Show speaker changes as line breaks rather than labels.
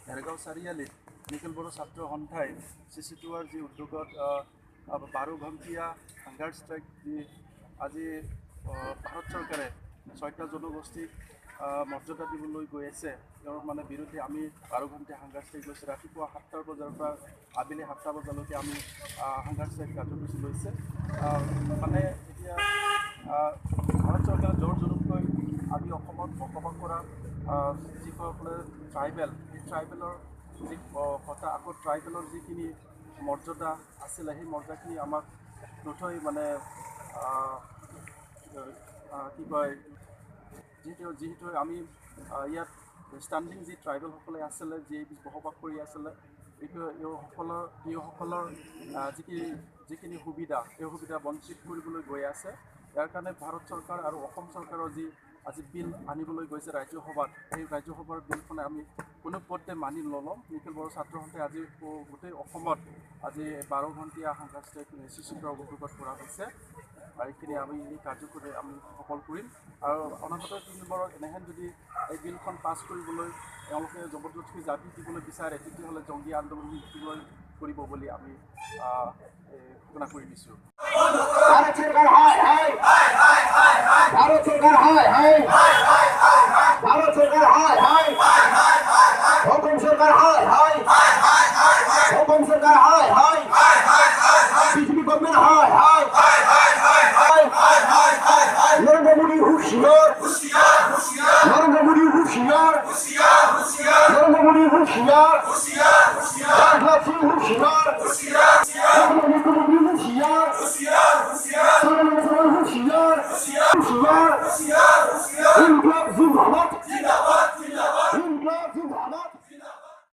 Bhergaon চাৰিআলিত নিখিল বড়ো ছাত্ৰ সন্থাই CCTOAৰ যি উদ্যোগত 12 ঘণ্টীয়া হাংগাৰ ষ্ট্ৰাইক যি আজি ভাৰত চৰকাৰে 6টা জনগোষ্ঠীক মৰ্যাদা দিবলৈ গৈ আছে তেওঁৰ মানে বিৰুদ্ধে আমি 12 ঘণ্টীয়া হাংগাৰ ষ্ট্ৰাইক লৈছে। ৰাতিপুৱা 7টা বজাৰ পৰা আবেলি 7টা বজালৈকে আমি হাংগাৰ ষ্ট্ৰাইক কাৰ্যসূচী লৈছে। মানে এতিয়া ভাৰত চৰকাৰে জোৰ জোৰকৈ আমি অসমত বসবাস কৰা যিসকলে ট্ৰাইবেল এই ট্ৰাইবেলৰ যি কথা আকৌ ট্ৰাইবেলৰ যিখিনি মৰ্যাদা আছিলে সেই মৰ্যাদাখিনি আমাক নথৈ মানে কি কয় যিহেতু আমি ইয়াত ষ্টেণ্ডিং যি ট্ৰাইবেলসকলে আছিলে যি বসবাস কৰি আছিলে এইসকলৰ যিখিনি সুবিধা এই সুবিধা বঞ্চিত কৰিবলৈ গৈ আছে। ইয়াৰ কাৰণে ভাৰত চৰকাৰ আৰু অসম চৰকাৰৰ যি আজি বিল আনিবলৈ গৈছে ৰাজ্যসভাত এই ৰাজ্যসভাৰ বিলখনে আমি কোনো পধ্যে মানি নলওঁ। নিখিল বড়ো ছাত্ৰ সন্থাই আজি গোটেই অসমত আজি 12 ঘণ্টীয়া হাংগাৰ ষ্ট্ৰাইক CCTOAৰ উদ্যোগত কৰা হৈছে আৰু এইখিনি আমি এই কাৰ্যকৰী আমি সফল কৰিম আৰু অনাগত দিনবোৰত এনেহেন যদি এই বিলখন পাছ কৰিবলৈ তেওঁলোকে জবৰদস্তি জাপি দিবলৈ বিচাৰে তেতিয়াহ'লে জংগী আন্দোলন কৰিব বুলি আমি ঘোষণা কৰি দিছোঁ।